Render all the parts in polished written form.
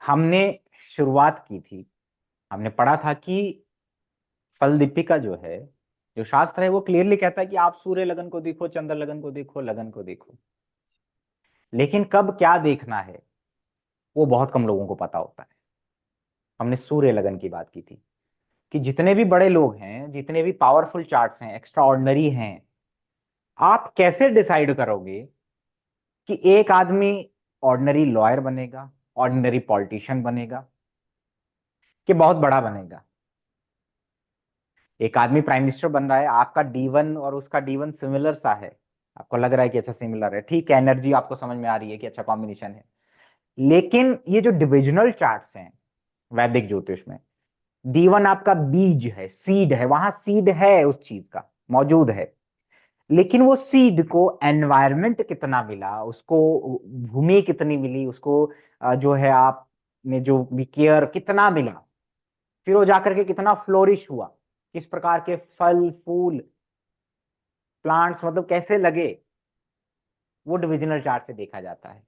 हमने शुरुआत की थी, हमने पढ़ा था कि फल दीपिका जो है, जो शास्त्र है वो क्लियरली कहता है कि आप सूर्य लगन को देखो, चंद्र लगन को देखो, लगन को देखो। लेकिन कब क्या देखना है वो बहुत कम लोगों को पता होता है। हमने सूर्य लगन की बात की थी कि जितने भी बड़े लोग हैं, जितने भी पावरफुल चार्ट्स हैं, एक्स्ट्रा ऑर्डिनरी हैं, आप कैसे डिसाइड करोगे कि एक आदमी ऑर्डिनरी लॉयर बनेगा, ऑर्डिनरी पॉलिटिशियन बनेगा, कि बहुत बड़ा बनेगा। एक आदमी प्राइम मिनिस्टर बन रहा है, आपका D1 और उसका D1 सिमिलर सा है, आपको लग रहा है कि अच्छा सिमिलर है, ठीक है, एनर्जी आपको समझ में आ रही है कि अच्छा कॉम्बिनेशन है। लेकिन ये जो डिविजनल चार्ट्स हैं वैदिक ज्योतिष में, D1 आपका बीज है, सीड है, वहां सीड है, उस चीज का मौजूद है। लेकिन वो सीड को एनवायरमेंट कितना मिला उसको, भूमि कितनी मिली उसको, जो है आपने जो भी केयर कितना मिला, फिर वो जाकर के कितना फ्लोरिश हुआ, किस प्रकार के फल फूल प्लांट्स मतलब कैसे लगे, वो डिविजनल चार्ट से देखा जाता है।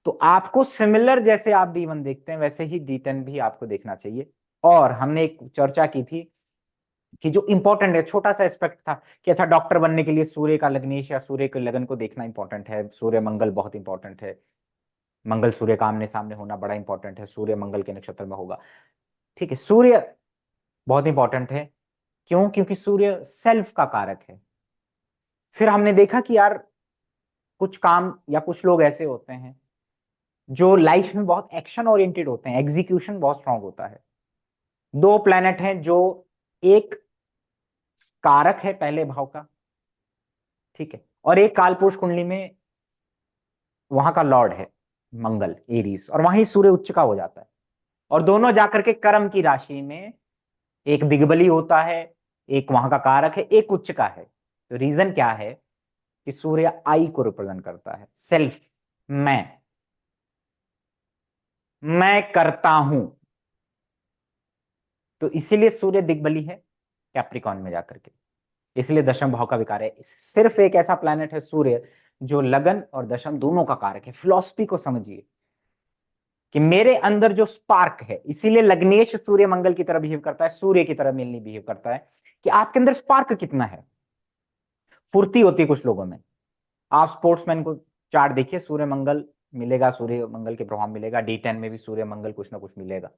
तो आपको सिमिलर जैसे आप D1 देखते हैं वैसे ही D10 भी आपको देखना चाहिए। और हमने एक चर्चा की थी कि जो इंपॉर्टेंट है, छोटा सा एस्पेक्ट था कि अच्छा डॉक्टर बनने के लिए सूर्य का लग्नेश या सूर्य के लगन को देखना इंपॉर्टेंट है, सूर्य मंगल बहुत इंपॉर्टेंट है, मंगल सूर्य का आमने सामने होना बड़ा इंपॉर्टेंट है, सूर्य मंगल के नक्षत्र में होगा। ठीक है, सूर्य बहुत इंपॉर्टेंट है। क्यों? क्योंकि सूर्य सेल्फ का कारक है। फिर हमने देखा कि यार कुछ काम या कुछ लोग ऐसे होते हैं जो लाइफ में बहुत एक्शन ओरिएंटेड होते हैं, एग्जीक्यूशन बहुत स्ट्रांग होता है। दो प्लैनेट हैं जो एक कारक है पहले भाव का, ठीक है, और एक कालपुरुष कुंडली में वहां का लॉर्ड है मंगल एरीज, और वहीं सूर्य उच्च का हो जाता है। और दोनों जाकर के कर्म की राशि में, एक दिग्बली होता है, एक वहां का कारक है, एक उच्च का है। तो रीजन क्या है कि सूर्य आई को रिप्रेजेंट करता है, सेल्फ, मैं करता हूं। तो इसीलिए सूर्य दिग्बली है कैप्रिकॉन में जाकर के, इसलिए दशम भाव का विकार है। सिर्फ एक ऐसा प्लैनेट है सूर्य जो लगन और दशम दोनों का कारक है। फिलॉसफी को समझिए कि मेरे अंदर जो स्पार्क है, इसीलिए लग्नेश सूर्य मंगल की तरह बिहेव करता है, सूर्य की तरह मेनली बिहेव करता है कि आपके अंदर स्पार्क कितना है। फुर्ती होती है कुछ लोगों में, आप स्पोर्ट्समैन को चार्ट देखिए, सूर्य मंगल मिलेगा, सूर्य मंगल के प्रभाव मिलेगा, D10 में भी सूर्य मंगल कुछ ना कुछ मिलेगा।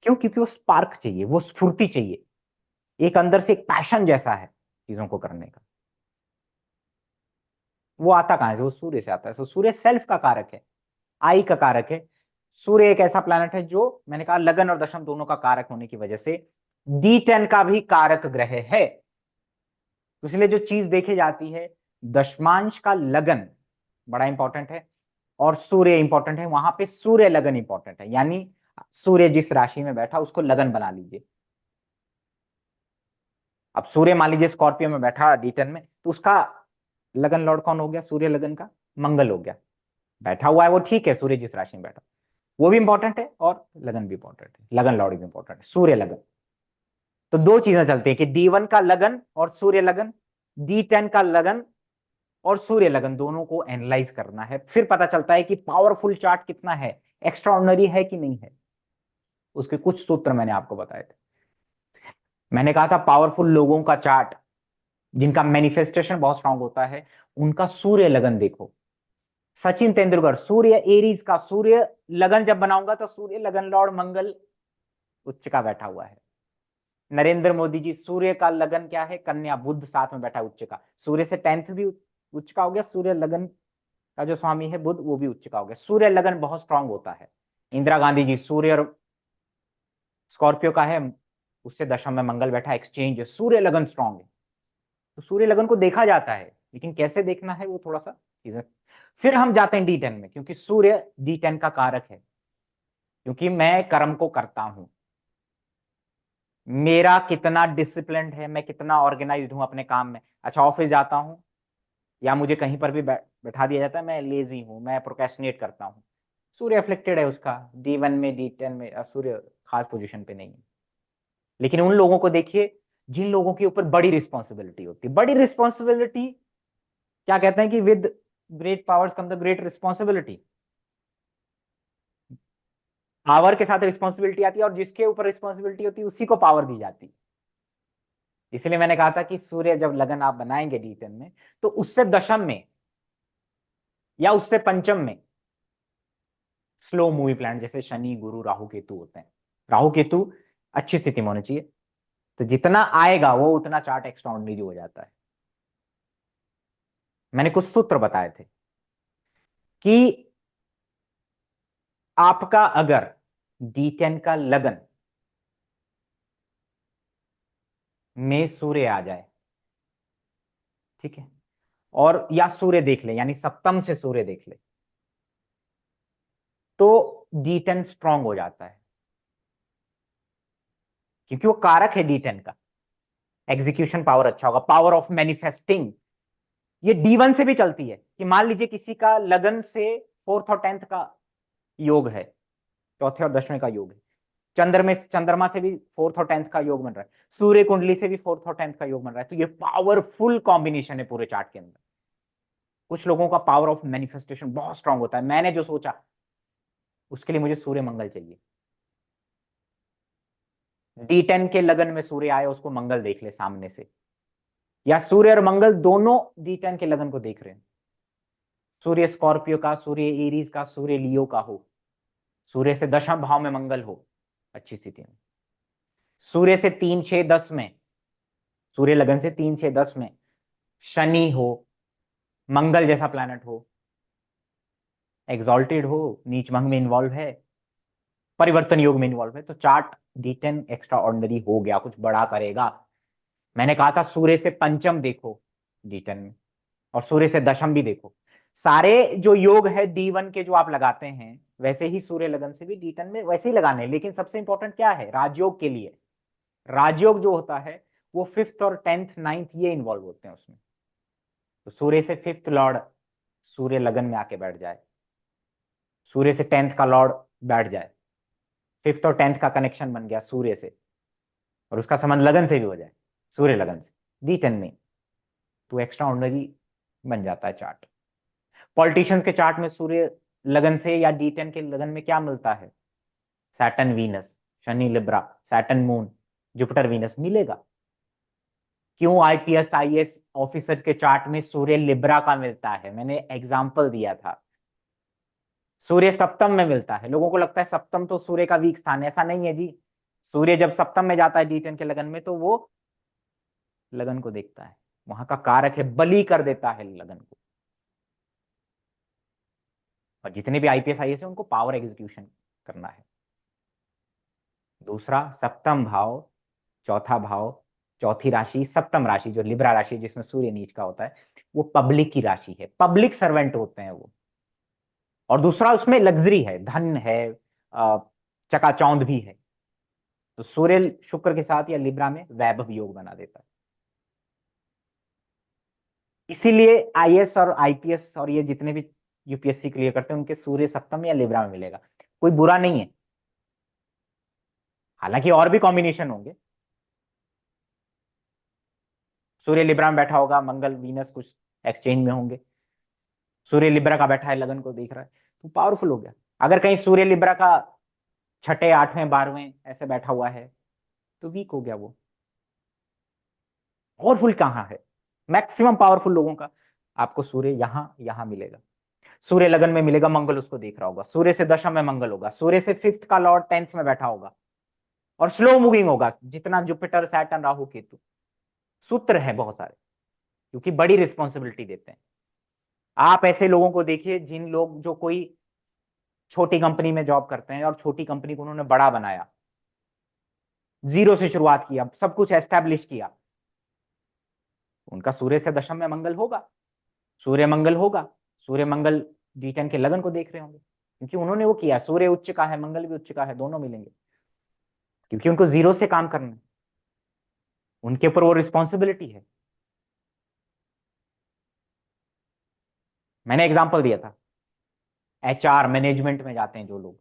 क्यों? क्योंकि वो स्पार्क चाहिए, वो स्फूर्ति चाहिए, एक अंदर से एक पैशन जैसा है चीजों को करने का। वो आता कहां से? वो सूर्य से आता है। तो सूर्य सेल्फ का कारक है, आई का कारक है। सूर्य एक ऐसा प्लैनेट है जो मैंने कहा लगन और दशम दोनों का कारक होने की वजह से D10 का भी कारक ग्रह है। तो इसलिए जो चीज देखी जाती है, दशमांश का लगन बड़ा इंपॉर्टेंट है और सूर्य इंपॉर्टेंट है, वहां पे सूर्य लगन इंपॉर्टेंट है। यानी सूर्य जिस राशि में बैठा उसको लगन बना लीजिए। अब सूर्य मान लीजिए स्कॉर्पियो में बैठा D10 में, तो उसका लगन लॉर्ड कौन हो गया? सूर्य लगन का मंगल हो गया। बैठा हुआ है वो, ठीक है, सूर्य जिस राशि में बैठा वो भी इंपॉर्टेंट है और लगन भी इंपॉर्टेंट है, लगन लॉर्ड भी इंपॉर्टेंट है, सूर्य लगन। तो दो चीजें चलती है कि D1 का लगन और सूर्य लगन, D10 का लगन और सूर्य लगन, दोनों को एनालाइज करना है। फिर पता चलता है कि पावरफुल चार्ट कितना है, एक्स्ट्रा ऑर्डिनरी है कि नहीं है। उसके कुछ सूत्र मैंने आपको बताए थे। मैंने कहा था पावरफुल लोगों का चार्ट, जिनका मैनिफेस्टेशन बहुत स्ट्रांग होता है, उनका सूर्य लगन देखो। सचिन तेंदुलकर सूर्य एरीज का, सूर्य लगन जब बनाऊंगा तो सूर्य लगन लॉर्ड मंगल उच्च का बैठा हुआ है। नरेंद्र मोदी जी सूर्य का लगन क्या है? कन्या, बुध साथ में बैठा उच्च का, सूर्य से 10th भी उच्च का हो गया, सूर्य लगन का जो स्वामी है बुध वो भी उच्च का हो गया। सूर्य लगन बहुत स्ट्रांग होता है। इंदिरा गांधी जी सूर्य और स्कॉर्पियो का है, उससे दशम में मंगल बैठा, एक्सचेंज है, सूर्य लगन स्ट्रांग है। तो सूर्य लगन को देखा जाता है, लेकिन कैसे देखना है वो थोड़ा सा चीजें। फिर हम जाते हैं D10 में, क्योंकि सूर्य D10 का कारक है, क्योंकि मैं कर्म को करता हूं, मेरा कितना डिसिप्लिन है, मैं कितना ऑर्गेनाइज्ड हूं अपने काम में। अच्छा ऑफिस जाता हूं या मुझे कहीं पर भी बैठा दिया जाता है, मैं लेजी हूं, मैं प्रोक्रेस्टिनेट करता हूं, सूर्य अफ्लिक्टेड है उसका D1 में, D10 में। सूर्य खास पोजीशन पे नहीं है। लेकिन उन लोगों को देखिए जिन लोगों के ऊपर बड़ी रिस्पॉन्सिबिलिटी होती है। बड़ी रिस्पॉन्सिबिलिटी, क्या कहते हैं कि with great powers come the great responsibility. Power के साथ रिस्पॉन्सिबिलिटी आती है, और जिसके ऊपर रिस्पॉन्सिबिलिटी होती है उसी को पावर दी जाती है। इसलिए मैंने कहा था कि सूर्य जब लगन आप बनाएंगे D10 में, तो उससे दशम में या उससे पंचम में स्लो मूवी प्लैनेट जैसे शनि, गुरु, राहु, केतु होते हैं। राहु केतु अच्छी स्थिति में होनी चाहिए, तो जितना आएगा वो उतना चार्ट एक्स्ट्रा ऑर्डिनरी हो जाता है। मैंने कुछ सूत्र बताए थे कि आपका अगर D10 का लगन में सूर्य आ जाए, ठीक है, और या सूर्य देख ले, यानी सप्तम से सूर्य देख ले, तो D10 स्ट्रांग हो जाता है, क्योंकि वो कारक है D10 का। एग्जीक्यूशन पावर अच्छा होगा, पावर ऑफ मैनिफेस्टिंग। ये D1 से भी चलती है कि मान लीजिए किसी का लगन से फोर्थ और टेंथ का योग है, चौथे और दसवें का योग है, चंद्रमा से भी फोर्थ और टेंथ का योग बन रहा है, सूर्य कुंडली से भी फोर्थ और टेंथ का योग बन रहा है, तो ये पावरफुल कॉम्बिनेशन है पूरे चार्ट के अंदर। कुछ लोगों का पावर ऑफ मैनिफेस्टेशन बहुत स्ट्रांग होता है, मैंने जो सोचा उसके लिए मुझे सूर्य मंगल चाहिए। D10 के लगन में सूर्य आए, उसको मंगल देख ले सामने से, या सूर्य और मंगल दोनों D10 के लगन को देख रहे हैं, सूर्य स्कॉर्पियो का, सूर्य एरीज का, सूर्य लियो का हो, सूर्य से दशम भाव में मंगल हो अच्छी स्थिति में, सूर्य से 3, 6, 10 में, सूर्य लगन से 3, 6, 10 में शनि हो, मंगल जैसा प्लैनेट हो, एग्जॉल्टेड हो, नीच भंग में इन्वॉल्व है, परिवर्तन योग में इन्वॉल्व है, तो चार्ट D10 एक्स्ट्रा ऑर्डिनरी हो गया, कुछ बड़ा करेगा। मैंने कहा था सूर्य से पंचम देखो D10 में, और सूर्य से दशम भी देखो। सारे जो योग है D1 के जो आप लगाते हैं, वैसे ही सूर्य लगन से भी D10 में वैसे ही लगाने हैं, लेकिन सबसे इंपॉर्टेंट क्या है राजयोग के लिए, राजयोग जो होता है वो फिफ्थ और टेंथ नाइन्थ ये इन्वॉल्व होते हैं उसमें। तो सूर्य से फिफ्थ लॉर्ड सूर्य लगन में आके बैठ जाए, सूर्य से टेंथ का लॉर्ड बैठ जाए, फिफ्थ और टेंथ का कनेक्शन बन गया सूर्य से, और उसका संबंध लगन से भी हो जाए, सूर्य लगन से D10 में, तो एक्स्ट्रा ऑर्डिनरी बन जाता है चार्ट। पॉलिटिशियंस के चार्ट में सूर्य लगन से या D10 के लगन में क्या मिलता है? Saturn Venus, Shani Libra, Saturn moon, Jupiter Venus मिलेगा। क्यों आईपीएस आईएएस ऑफिसर्स के चार्ट में सूर्य लिब्रा का मिलता है? मैंने एग्जाम्पल दिया था। सूर्य सप्तम में मिलता है, लोगों को लगता है सप्तम तो सूर्य का वीक स्थान है, ऐसा नहीं है जी। सूर्य जब सप्तम में जाता है D10 के लगन में, तो वो लगन को देखता है, वहां का कारक है, बली कर देता है लगन को। और जितने भी आईपीएस आईएएस है उनको पावर एग्जीक्यूशन करना है। दूसरा, सप्तम भाव, चौथा भाव, चौथी राशि, सप्तम राशि जो लिब्रा राशि जिसमें सूर्य नीच का होता है, वो पब्लिक की राशि है, पब्लिक सर्वेंट होते हैं वो। और दूसरा उसमें लग्जरी है, धन है, चकाचौंध भी है। तो सूर्य शुक्र के साथ या लिब्रा में वैभव योग बना देता है। इसीलिए आईएएस और आईपीएस और ये जितने भी यूपीएससी क्लियर करते हैं उनके सूर्य सप्तम या लिब्रा में मिलेगा, कोई बुरा नहीं है। हालांकि और भी कॉम्बिनेशन होंगे, सूर्य लिब्रा में बैठा होगा, मंगल वीनस कुछ एक्सचेंज में होंगे, सूर्य लिब्रा का बैठा है लगन को देख रहा है, तो पावरफुल हो गया। अगर कहीं सूर्य लिब्रा का छठे, आठवें, 12वें ऐसे बैठा हुआ है, तो वीक हो गया वो। पावरफुल कहाँ है? मैक्सिमम पावरफुल लोगों का आपको सूर्य यहां यहां मिलेगा। सूर्य लगन में मिलेगा, मंगल उसको देख रहा होगा, सूर्य से दशम में मंगल होगा, सूर्य से फिफ्थ का लॉर्ड टेंथ में बैठा होगा, और स्लो मूविंग होगा, जितना जुपिटर, सैटर्न, राहु, केतु। सूत्र है बहुत सारे, क्योंकि बड़ी रिस्पॉन्सिबिलिटी देते हैं। आप ऐसे लोगों को देखिए जिन लोग जो कोई छोटी कंपनी में जॉब करते हैं और छोटी कंपनी को उन्होंने बड़ा बनाया, जीरो से शुरुआत किया, सब कुछ एस्टेब्लिश किया, उनका सूर्य से दशम में मंगल होगा, सूर्य मंगल होगा। सूर्य मंगल D10 के लगन को देख रहे होंगे, क्योंकि उन्होंने वो किया, सूर्य उच्च का है, मंगल भी उच्च का है, दोनों मिलेंगे, क्योंकि उनको जीरो से काम करना है, उनके ऊपर वो रिस्पॉन्सिबिलिटी है। मैंने एग्जाम्पल दिया था, HR मैनेजमेंट में जाते हैं जो लोग,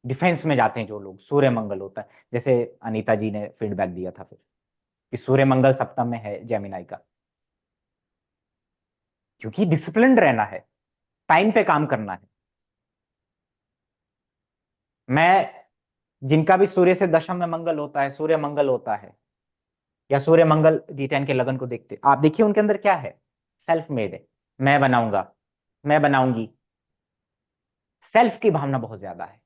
डिफेंस में जाते हैं जो लोग, सूर्य मंगल होता है। जैसे अनीता जी ने फीडबैक दिया था फिर कि सूर्य मंगल सप्तम में है जेमिनाई का, क्योंकि डिसिप्लिन रहना है, टाइम पे काम करना है। मैं जिनका भी सूर्य से दशम में मंगल होता है, सूर्य मंगल होता है, या सूर्य मंगल D10 के लगन को देखते, आप देखिए उनके अंदर क्या है, सेल्फ मेड है, मैं बनाऊंगा, मैं बनाऊंगी, सेल्फ की भावना बहुत ज्यादा है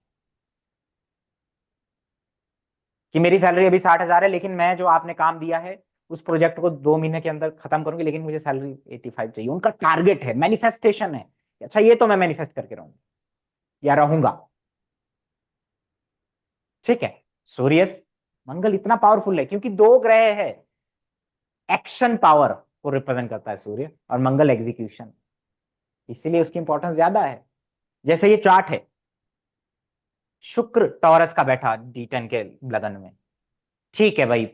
कि मेरी सैलरी अभी 60,000 है, लेकिन मैं जो आपने काम दिया है उस प्रोजेक्ट को 2 महीने के अंदर खत्म करूंगी, लेकिन मुझे सैलरी 85 चाहिए। उनका टारगेट है, मैनिफेस्टेशन है। अच्छा, ये तो मैं मैनिफेस्ट करके रहूंगा या रहूंगा। ठीक है। सूर्य मंगल इतना पावरफुल है क्योंकि दो ग्रह है, एक्शन पावर को रिप्रेजेंट करता है सूर्य, और मंगल एग्जीक्यूशन, इसीलिए उसकी इंपॉर्टेंस ज्यादा है। जैसे ये चार्ट है, शुक्र टॉरस का बैठा D10 के लगन में, ठीक है भाई,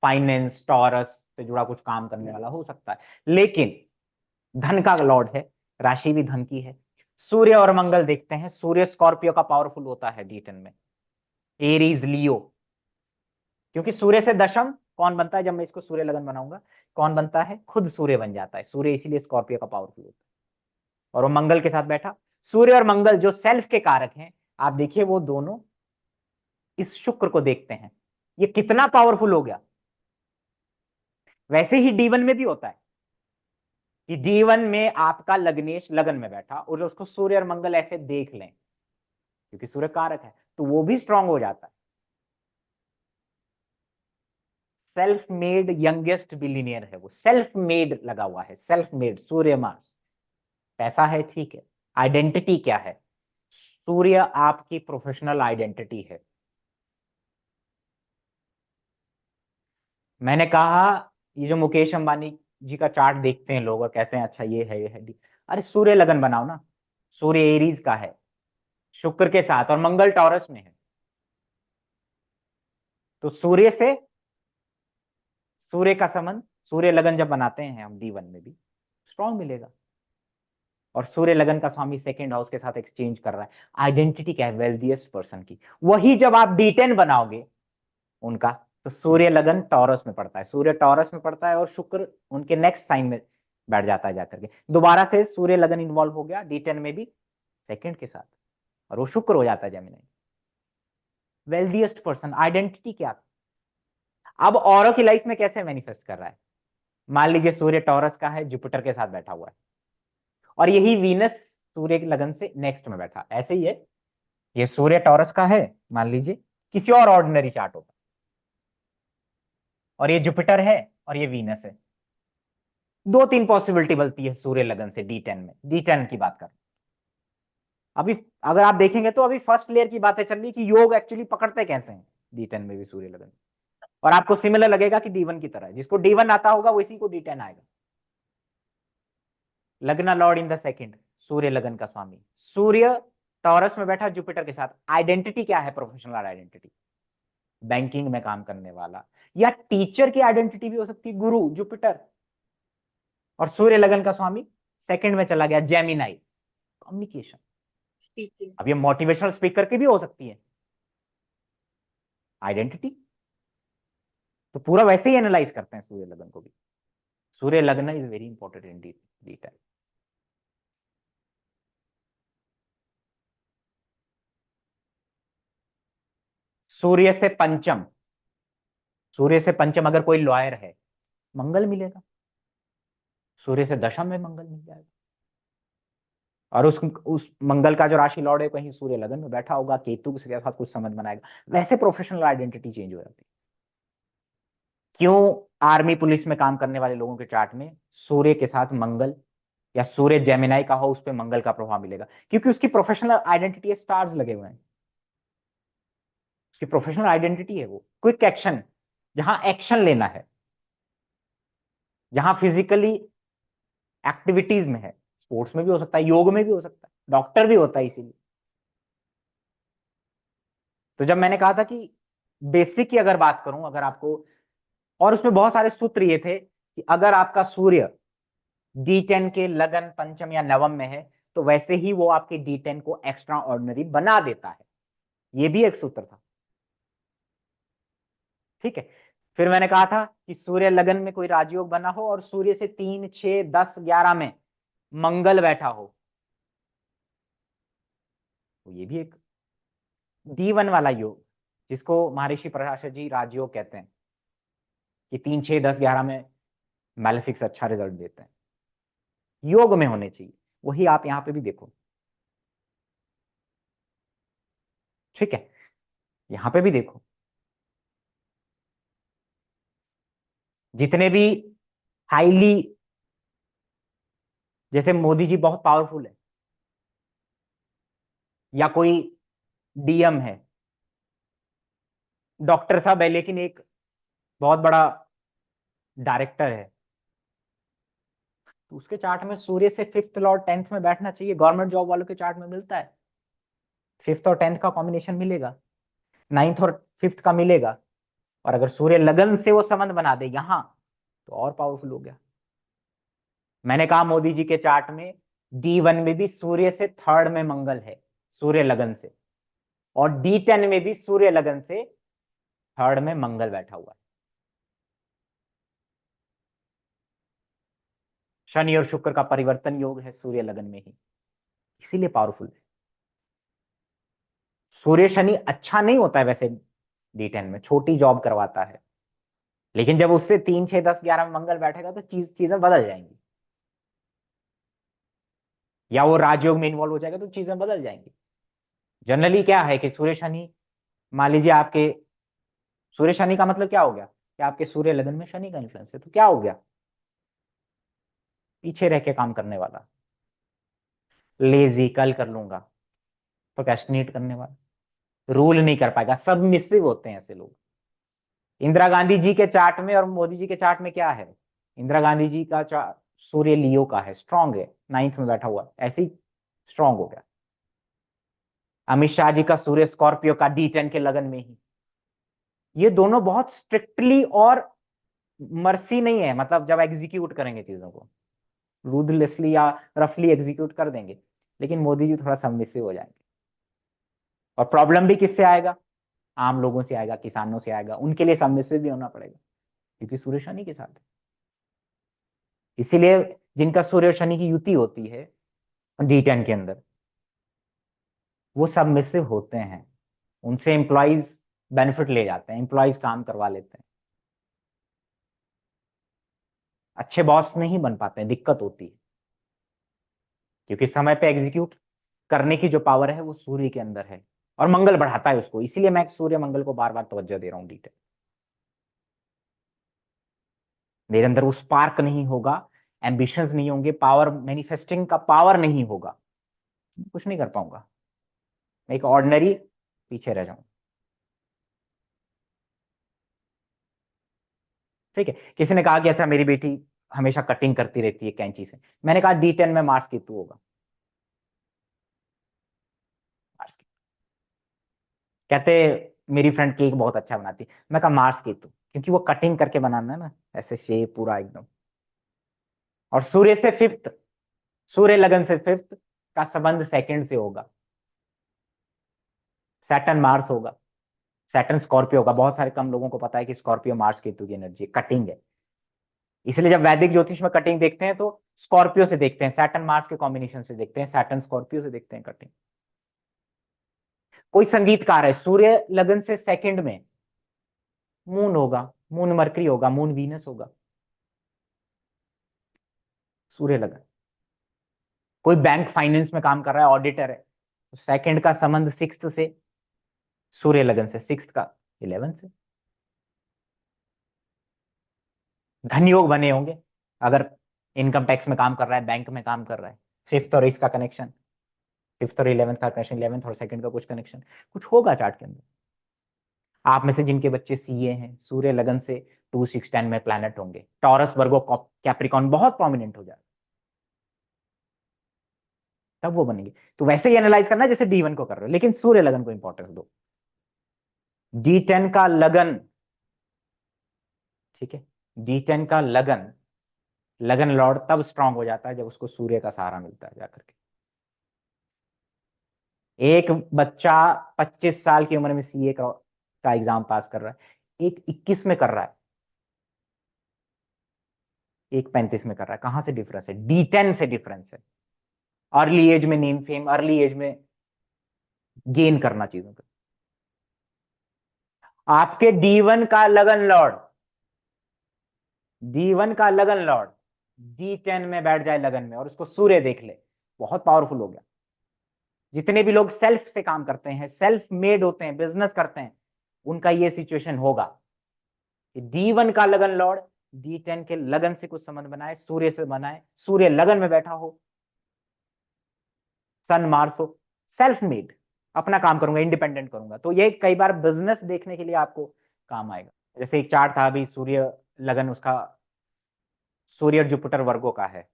फाइनेंस टॉरस से जुड़ा कुछ काम करने वाला हो सकता है, लेकिन धन का लॉर्ड है, राशि भी धन की है। सूर्य और मंगल देखते हैं, सूर्य स्कॉर्पियो का पावरफुल होता है D10 में, एरीज लियो, क्योंकि सूर्य से दशम कौन बनता है, जब मैं इसको सूर्य लगन बनाऊंगा कौन बनता है, खुद सूर्य बन जाता है सूर्य, इसीलिए स्कॉर्पियो का पावरफुल होता है। और वो मंगल के साथ बैठा, सूर्य और मंगल जो सेल्फ के कारक हैं, आप देखिए वो दोनों इस शुक्र को देखते हैं, ये कितना पावरफुल हो गया। वैसे ही D1 में भी होता है कि D1 में आपका लग्नेश लगन में बैठा और उसको सूर्य और मंगल ऐसे देख लें, क्योंकि सूर्य कारक है, तो वो भी स्ट्रांग हो जाता है। सेल्फ मेड यंगेस्ट बिलीनियर है वो, सेल्फ मेड लगा हुआ है, सेल्फ मेड सूर्य मास, पैसा है, ठीक है। आइडेंटिटी क्या है, सूर्य आपकी प्रोफेशनल आइडेंटिटी है। मैंने कहा, ये जो मुकेश अंबानी जी का चार्ट देखते हैं लोग और कहते हैं अच्छा ये है, ये है, अरे सूर्य लगन बनाओ ना, सूर्य एरीज का है शुक्र के साथ, और मंगल टॉरस में है, तो सूर्य से सूर्य का संबंध, सूर्य लगन जब बनाते हैं हम D1 में भी स्ट्रांग मिलेगा। और सूर्य लगन का स्वामी सेकंड हाउस के साथ एक्सचेंज कर रहा है, आइडेंटिटी क्या है, वेल्थिएस्ट पर्सन की, वही जब आप D10 बनाओगे उनका, तो सूर्य लगन टॉरस में पड़ता है, सूर्य टॉरस में पड़ता है और शुक्र उनके नेक्स्ट साइन में बैठ जाता है जाकर के, दोबारा से सूर्य लगन इन्वॉल्व हो गया D10 में भी सेकंड के साथ, और वो शुक्र हो जाता है जेमिनी। वेल्थिएस्ट पर्सन, आइडेंटिटी क्या। अब औरों की लाइफ में कैसे मैनिफेस्ट कर रहा है, मान लीजिए सूर्य टॉरस का है, जुपिटर के साथ बैठा हुआ है, और यही वीनस सूर्य की लगन से नेक्स्ट में बैठा, ऐसे ही है, ये सूर्य टॉरस का है मान लीजिए, किसी और ऑर्डिनरी चार्ट होता, और ये जुपिटर है और ये वीनस है, दो तीन पॉसिबिलिटी बनती है सूर्य लगन से D10 में, D10 की बात कर, अभी अगर आप देखेंगे तो अभी फर्स्ट लेयर की बातें चल रही कि योग एक्चुअली पकड़ते कैसे हैं D10 में भी सूर्य लगन, और आपको सिमिलर लगेगा कि D1 की तरह, जिसको D1 आता होगा वो इसी को D10 आएगा। लग्न लॉर्ड इन द सेकंड, सूर्य लगन का स्वामी, सूर्य टॉरस में बैठा जुपिटर के साथ, आइडेंटिटी क्या है, प्रोफेशनल आइडेंटिटी, बैंकिंग में काम करने वाला, या टीचर की आइडेंटिटी भी हो सकती है, गुरु जुपिटर, और सूर्य लगन का स्वामी सेकंड में चला गया जेमिनाई, कम्युनिकेशन, स्पीकिंग। अब ये मोटिवेशनल स्पीकर की भी हो सकती है आइडेंटिटी, तो पूरा वैसे ही एनालाइज करते हैं सूर्य लगन को भी। सूर्य लगन is very important in detail. सूर्य से पंचम, सूर्य से पंचम अगर कोई लॉयर है, मंगल मिलेगा, सूर्य से दशम में मंगल मिल जाएगा, और उस मंगल का जो राशि लॉर्ड है कहीं सूर्य लगन में बैठा होगा, केतु के साथ कुछ संबंध बनाएगा, वैसे प्रोफेशनल आइडेंटिटी चेंज हो जाती है। क्यों आर्मी पुलिस में काम करने वाले लोगों के चार्ट में सूर्य के साथ मंगल या सूर्य जेमिनाई का हो, उस पर मंगल का प्रभाव मिलेगा, क्योंकि उसकी प्रोफेशनल आइडेंटिटी स्टार्स लगे हुए हैं, उसकी प्रोफेशनल आइडेंटिटी है वो क्विक एक्शन, जहां एक्शन लेना है, जहां फिजिकली एक्टिविटीज में है, स्पोर्ट्स में भी हो सकता है, योग में भी हो सकता है, डॉक्टर भी होता है इसीलिए। तो जब मैंने कहा था कि बेसिक की अगर बात करूं, अगर आपको, और उसमें बहुत सारे सूत्र ये थे कि अगर आपका सूर्य D10 के लगन पंचम या नवम में है, तो वैसे ही वो आपके D10 को एक्स्ट्रा ऑर्डिनरी बना देता है, ये भी एक सूत्र था। ठीक है। फिर मैंने कहा था कि सूर्य लगन में कोई राजयोग बना हो और सूर्य से 3, 6, 10, 11 में मंगल बैठा हो, तो ये भी एक D1 वाला योग, जिसको महर्षि पराशर जी राजयोग कहते हैं, कि 3, 6, 10, 11 में मैलेफिक्स अच्छा रिजल्ट देते हैं, योग में होने चाहिए। वही आप यहाँ पे भी देखो, ठीक है, यहाँ पे भी देखो, जितने भी हाईली, जैसे मोदी जी बहुत पावरफुल है, या कोई डीएम है, डॉक्टर साहब है, लेकिन एक बहुत बड़ा डायरेक्टर है, तो उसके चार्ट में सूर्य से फिफ्थ लॉर्ड 10th में बैठना चाहिए। गवर्नमेंट जॉब वालों के चार्ट में मिलता है, फिफ्थ और 10th का कॉम्बिनेशन मिलेगा, 9th और 5th का मिलेगा। और अगर सूर्य लगन से वो संबंध बना दे यहां, तो और पावरफुल हो गया। मैंने कहा मोदी जी के चार्ट में D1 में भी सूर्य से थर्ड में मंगल है, सूर्य लगन से, और D10 में भी सूर्य लगन से थर्ड में मंगल बैठा हुआ है। शनि और शुक्र का परिवर्तन योग है सूर्य लगन में ही, इसीलिए पावरफुल है। सूर्य शनि अच्छा नहीं होता है वैसे D10 में, छोटी जॉब करवाता है, लेकिन जब उससे 3, 6, 10, 11 में मंगल बैठेगा तो चीजें बदल जाएंगी, या वो राजयोग में इन्वॉल्व हो जाएगा तो चीजें बदल जाएंगी। जनरली क्या है कि सूर्य शनि, मान लीजिए आपके सूर्य शनि का मतलब क्या हो गया कि आपके सूर्य लगन में शनि का इन्फ्लुएंस है, तो क्या हो गया, पीछे रह के काम करने वाला, लेजी, कल कर लूंगा, प्रोक्रेस्टिनेट करने वाला, रूल नहीं कर पाएगा, सबमिसिव होते हैं ऐसे लोग। इंदिरा गांधी जी के चार्ट में और मोदी जी के चार्ट में क्या है, इंदिरा गांधी जी का सूर्य लियो का है, स्ट्रांग है, 9th में बैठा हुआ, ऐसे ही स्ट्रांग हो गया। अमित शाह जी का सूर्य स्कॉर्पियो का D10 के लगन में ही। ये दोनों बहुत स्ट्रिक्टली और मर्सी नहीं है, मतलब जब एग्जीक्यूट करेंगे चीजों को रूथलेसली या रफली एग्जीक्यूट कर देंगे, लेकिन मोदी जी थोड़ा सबमिसिव हो जाएंगे। और प्रॉब्लम भी किससे आएगा, आम लोगों से आएगा, किसानों से आएगा, उनके लिए सबमिसिव भी होना पड़ेगा, क्योंकि सूर्य शनि के साथ है। इसीलिए जिनका सूर्य और शनि की युति होती है D10 के अंदर, वो सबमिसिव होते हैं, उनसे एम्प्लॉयज बेनिफिट ले जाते हैं, एम्प्लॉयज काम करवा लेते हैं, अच्छे बॉस नहीं बन पाते हैं, दिक्कत होती है, क्योंकि समय पे एग्जीक्यूट करने की जो पावर है वो सूर्य के अंदर है, और मंगल बढ़ाता है उसको। इसीलिए मैं सूर्य मंगल को बार बार तवज्जो दे रहा हूँ D10। मेरे अंदर वो स्पार्क नहीं होगा, एम्बिशंस नहीं होंगे, पावर मैनिफेस्टिंग का पावर नहीं होगा, कुछ नहीं कर पाऊंगा, मैं एक ऑर्डिनरी पीछे रह जाऊं। ठीक है, किसी ने कहा कि अच्छा मेरी बेटी हमेशा कटिंग करती रहती है कैंची से, मैंने कहा D10 में मार्स केतु होगा, मार्स केतु। कहते मेरी फ्रेंड केक बहुत अच्छा बनाती है, मैं कहा मार्स केतु, क्योंकि वो कटिंग करके बनाना है ना, ऐसे शेप पूरा एकदम। और सूर्य से फिफ्थ, सूर्य लगन से फिफ्थ का संबंध सेकंड से होगा, सैटर्न मार्स होगा, सैटर्न स्कॉर्पियो होगा। बहुत सारे कम लोगों को पता है कि स्कॉर्पियो मार्स केतु की एनर्जी कटिंग है, इसलिए जब वैदिक ज्योतिष में कटिंग देखते हैं तो स्कॉर्पियो से देखते हैं, सैटर्न मार्स के कॉम्बिनेशन से देखते हैं, सैटर्न स्कॉर्पियो से देखते हैं कटिंग। कोई संगीतकार है, सूर्य लगन से सेकंड में मून होगा, मून मरकरी होगा, मून वीनस होगा, सूर्य लगन। कोई बैंक फाइनेंस में काम कर रहा है, ऑडिटर है, तो सेकंड का संबंध सिक्स्थ से, सूर्य लगन से, सिक्स्थ का 11th से। धन योग बने होंगे अगर इनकम टैक्स में काम कर रहा है, बैंक में काम कर रहा है, फिफ्थ और इसका कनेक्शन, फिफ्थ और 11th का कनेक्शन, 11th और सेकंड का कुछ कनेक्शन कुछ होगा चार्ट के अंदर। आप में से जिनके बच्चे सीए हैं, सूर्य लगन से 2, 6, 10 में प्लैनेट होंगे, टॉरस, वर्गो, कैप्रिकॉन बहुत प्रोमिनेंट हो जाए, तब वो बनेंगे। तो वैसे ही एनालाइज करना जैसे D1 को कर रहे हो, लेकिन सूर्य लगन को इंपॉर्टेंस दो। D10 का लगन, ठीक है, D10 का लगन, लगन लॉर्ड तब स्ट्रांग हो जाता है जब उसको सूर्य का सहारा मिलता है जाकर के। एक बच्चा 25 साल की उम्र में सीए का एग्जाम पास कर रहा है, एक 21 में कर रहा है, एक 35 में कर रहा है। कहां से डिफरेंस है, D10 से डिफरेंस है। अर्ली एज में नेम फेम, अर्ली एज में गेन करना चीजों का, आपके D1 का लगन लॉर्ड, D1 का लगन लॉर्ड D10 में बैठ जाए लगन में और उसको सूर्य देख ले, बहुत पावरफुल हो गया। जितने भी लोग सेल्फ से काम करते हैं, सेल्फ मेड होते हैं, बिजनेस करते हैं, उनका ये सिचुएशन होगा कि D1 का लगन लॉर्ड D10 के लगन से कुछ संबंध बनाए, सूर्य से बनाए, सूर्य लगन में बैठा हो, सन मार्स हो, सेल्फ मेड, अपना काम करूंगा, इंडिपेंडेंट करूंगा, तो ये कई बार बिजनेस देखने के लिए आपको काम आएगा। जैसे एक चार्ट था अभी, सूर्य लगन उसका, सूर्य जुपिटर वर्गो का है,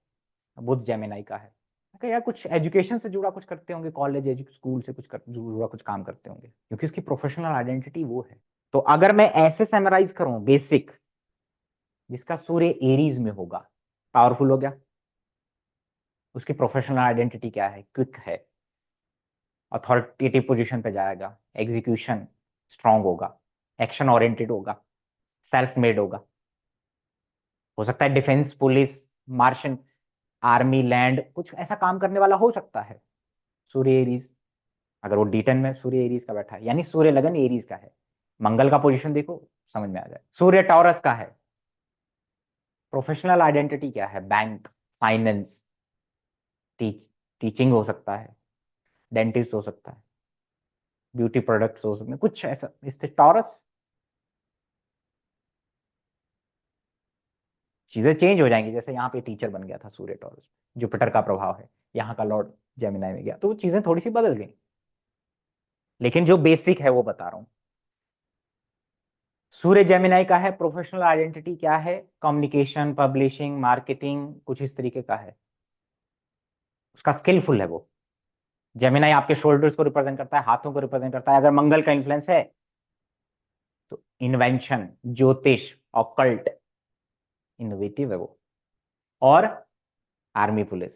बुध जेमिनाई का है। यार कुछ एजुकेशन से जुड़ा कुछ करते होंगे, कॉलेज स्कूल से जुड़ा कुछ काम करते होंगे, क्योंकि उसकी प्रोफेशनल आइडेंटिटी वो है। तो अगर मैं ऐसे समराइज करूं बेसिक, जिसका सूर्य एरीज में होगा, पावरफुल हो गया, उसकी प्रोफेशनल आइडेंटिटी क्या है, क्विक है, अथॉरिटेटिव पोजीशन पे जाएगा, एग्जीक्यूशन स्ट्रांग होगा, एक्शन ओरिएंटेड होगा, सेल्फ मेड होगा, हो सकता है डिफेंस, पुलिस, मार्शन, आर्मी, लैंड, कुछ ऐसा काम करने वाला हो सकता है सूर्य एरीज। अगर वो D10 में सूर्य एरीज का बैठा है, यानी सूर्य लगन एरीज का है। मंगल का पोजीशन देखो, समझ में आ जाए। सूर्य टॉरस का है, प्रोफेशनल आइडेंटिटी क्या है, बैंक, फाइनेंस, टीचिंग हो सकता है, डेंटिस्ट हो सकता है, ब्यूटी प्रोडक्ट्स हो सकते हैं, कुछ ऐसा। इससे टॉरस चीजें चेंज हो जाएंगी। जैसे यहाँ पे टीचर बन गया था सूर्य टॉरस, जुपिटर का प्रभाव है, यहाँ का लॉर्ड जेमिनाई में गया, तो वो चीजें थोड़ी सी बदल गई, लेकिन जो बेसिक है वो बता रहा हूँ। सूर्य जेमिनाई का है, प्रोफेशनल आइडेंटिटी क्या है, कम्युनिकेशन, पब्लिशिंग, मार्केटिंग, कुछ इस तरीके का है, उसका स्किलफुल है वो। जेमिनाई आपके शोल्डर्स को रिप्रेजेंट करता है, हाथों को रिप्रेजेंट करता है। अगर मंगल का इन्फ्लुएंस है तो इन्वेंशन, ज्योतिष, ऑकल्ट, इनोवेटिव है वो। और आर्मी पुलिस,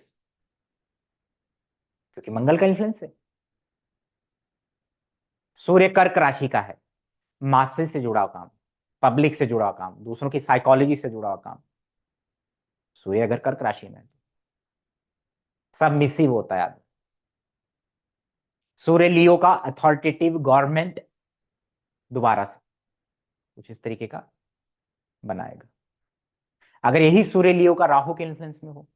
क्योंकि मंगल का इन्फ्लुएंस है। सूर्य कर्क राशि का है, मासेस से जुड़ा हुआ काम, पब्लिक से जुड़ा हुआ काम, दूसरों की साइकोलॉजी से जुड़ा हुआ काम। सूर्य अगर कर्क राशि में है, सबमिसिव होता है आदमी। सूर्य लियो का, अथॉरिटेटिव, गवर्नमेंट, दोबारा से कुछ इस तरीके का बनाएगा। अगर यही सूर्य लियो का राहु के इन्फ्लुएंस में हो,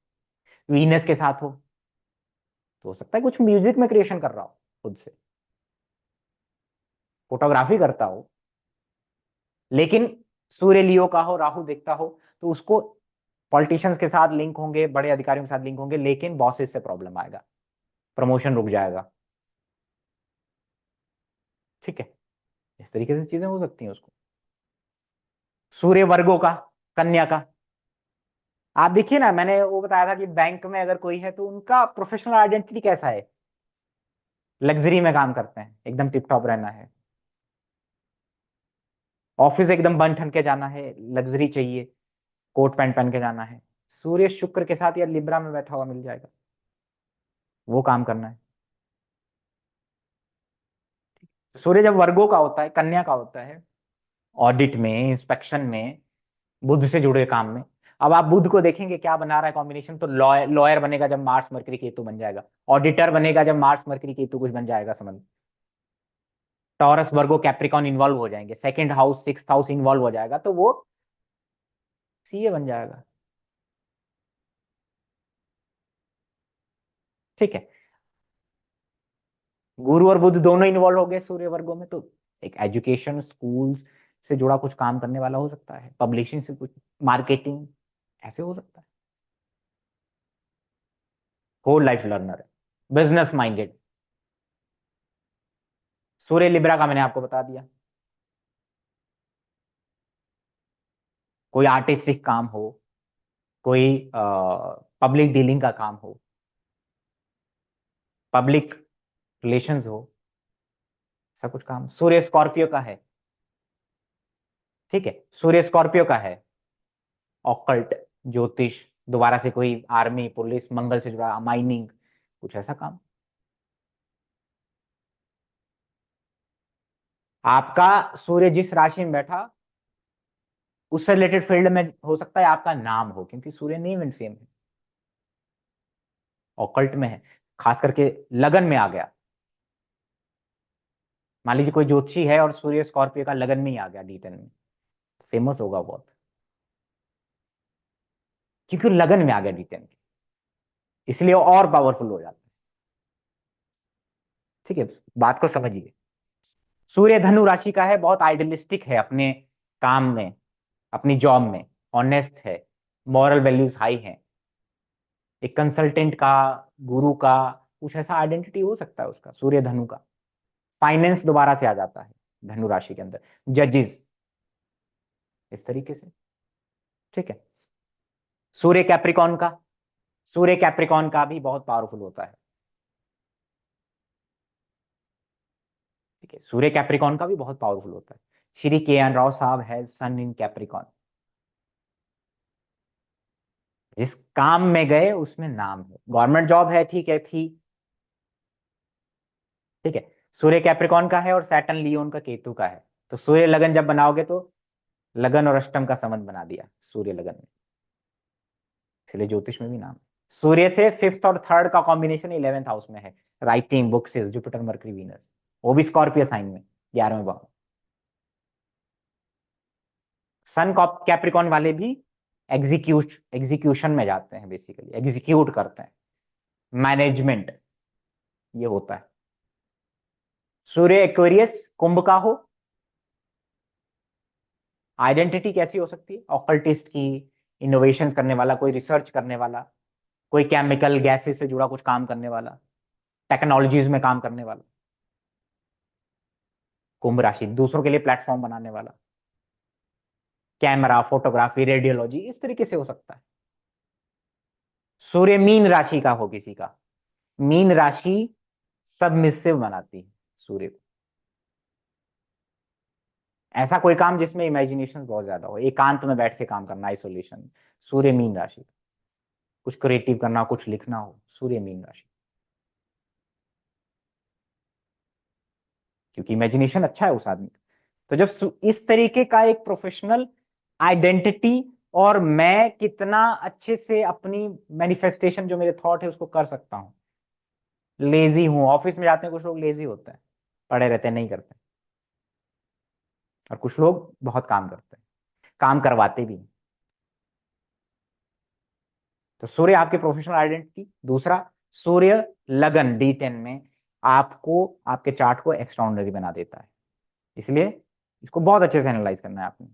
वीनस के साथ हो सकता है कुछ म्यूजिक में क्रिएशन कर रहा हो, खुद से फोटोग्राफी करता हो, लेकिन सूर्य लियो का हो, राहु देखता हो, तो उसको पॉलिटिशियंस के साथ लिंक होंगे, बड़े अधिकारियों के साथ लिंक होंगे, लेकिन बॉसेस से प्रॉब्लम आएगा, प्रमोशन रुक जाएगा। ठीक है, इस तरीके से चीजें हो सकती हैं उसको। सूर्य वर्गो का, कन्या का, आप देखिए ना, मैंने वो बताया था कि बैंक में अगर कोई है तो उनका प्रोफेशनल आइडेंटिटी कैसा है, लग्जरी में काम करते हैं, एकदम टिप टॉप रहना है, ऑफिस एकदम बन ठन के जाना है, लग्जरी चाहिए, कोट पैंट पहन के जाना है। सूर्य शुक्र के साथ या लिब्रा में बैठा हुआ मिल जाएगा, वो काम करना है। सूर्य जब वर्गो का होता है, कन्या का होता है, ऑडिट में, इंस्पेक्शन में, बुध से जुड़े काम में। अब आप बुध को देखेंगे क्या बना रहा है कॉम्बिनेशन, तो लॉयर लॉयर बनेगा जब मार्स मरकरी केतु बन जाएगा, ऑडिटर बनेगा जब मार्स मरकरी केतु कुछ बन जाएगा संबंध। टॉरस वर्गो कैप्रिकॉन इन्वॉल्व हो जाएंगे, second house, sixth house involve हो जाएगा, तो वो सीए बन जाएगा। ठीक है, गुरु और बुध दोनों इन्वॉल्व हो गए सूर्य वर्गो में, तो एक एजुकेशन, स्कूल्स से जुड़ा कुछ काम करने वाला हो सकता है, पब्लिशिंग से कुछ, मार्केटिंग, ऐसे हो सकता है। होल लाइफ लर्नर है, बिजनेस माइंडेड। सूर्य लिब्रा का मैंने आपको बता दिया। कोई आर्टिस्टिक काम हो, कोई पब्लिक डीलिंग का काम हो, पब्लिक रिलेशंस हो, सब कुछ काम। सूर्य स्कॉर्पियो का है, ठीक है, सूर्य स्कॉर्पियो का है, ऑकल्ट, ज्योतिष, दोबारा से कोई आर्मी, पुलिस, मंगल से जुड़ा, माइनिंग, कुछ ऐसा काम। आपका सूर्य जिस राशि में बैठा, उससे रिलेटेड फील्ड में हो सकता है आपका नाम हो, क्योंकि सूर्य नेम एंड फेम है, ऑकल्ट में है, खास करके लगन में आ गया, मान लीजिए कोई ज्योतिषी है और सूर्य स्कॉर्पियो का लगन में ही आ गया D10 में, फेमस होगा बहुत, क्योंकि वो लगन में आ गया D10 के, इसलिए वो और पावरफुल हो जाता है। ठीक है, बात को समझिए। सूर्य धनु राशि का है, बहुत आइडियलिस्टिक है अपने काम में, अपनी जॉब में, ऑनेस्ट है, मॉरल वैल्यूज हाई है, एक कंसल्टेंट का, गुरु का, कुछ ऐसा आइडेंटिटी हो सकता है उसका, सूर्य धनु का। फाइनेंस दोबारा से आ जाता है धनु राशि के अंदर, जजेस, इस तरीके से। ठीक है, सूर्य कैप्रिकॉन का, सूर्य कैप्रिकॉन का भी बहुत पावरफुल होता है। ठीक है, सूर्य कैप्रिकॉन का भी बहुत पावरफुल होता है। श्री के एन राव साहब है सन इन कैप्रिकॉन, जिस काम में गए उसमें नाम है, गवर्नमेंट जॉब है, ठीक है थी। ठीक है, सूर्य कैप्रिकॉन का है और सैटर्न लियोन का, केतु का है। तो सूर्य लगन जब बनाओगे तो लगन और अष्टम का संबंध बना दिया सूर्य लगन में, इसलिए ज्योतिष में भी नाम है। सूर्य से फिफ्थ और थर्ड का कॉम्बिनेशन 11th हाउस में है, writing, books, Jupiter, mercury, Venus, वो भी स्कॉर्पियो साइन में, 11वें भाव। सन कैप्रिकॉन वाले भी एग्जीक्यूशन में जाते हैं, बेसिकली एग्जीक्यूट करते हैं, मैनेजमेंट, ये होता है। सूर्य एक्वेरियस कुंभ का हो, आइडेंटिटी कैसी हो सकती है, ऑकल्टिस्ट की, इनोवेशन करने वाला, कोई रिसर्च करने वाला, कोई केमिकल गैसेस से जुड़ा कुछ काम करने वाला, टेक्नोलॉजीज में काम करने वाला। कुंभ राशि दूसरों के लिए प्लेटफॉर्म बनाने वाला, कैमरा, फोटोग्राफी, रेडियोलॉजी, इस तरीके से हो सकता है। सूर्य मीन राशि का हो किसी का, मीन राशि सबमिसिव बनाती है सूर्य को, ऐसा कोई काम जिसमें इमेजिनेशन बहुत ज्यादा हो, एकांत में बैठ के काम करना, आइसोलेशन, सूर्य मीन राशि। कुछ क्रिएटिव करना, कुछ लिखना हो, सूर्य मीन राशि, क्योंकि इमेजिनेशन अच्छा है उस आदमी का। तो जब इस तरीके का एक प्रोफेशनल आइडेंटिटी, और मैं कितना अच्छे से अपनी मैनिफेस्टेशन, जो मेरे थॉट है उसको कर सकता हूँ, लेजी हूँ, ऑफिस में जाते हैं कुछ लोग लेजी होते हैं, पड़े रहते हैं, नहीं करते, और कुछ लोग बहुत काम करते हैं, काम करवाते भी हैं। तो सूर्य आपके प्रोफेशनल आइडेंटिटी। दूसरा, सूर्य लगन D10 में आपको, आपके चार्ट को एक्स्ट्राऑर्डिनरी बना देता है, इसलिए इसको बहुत अच्छे से एनालाइज करना है आपने।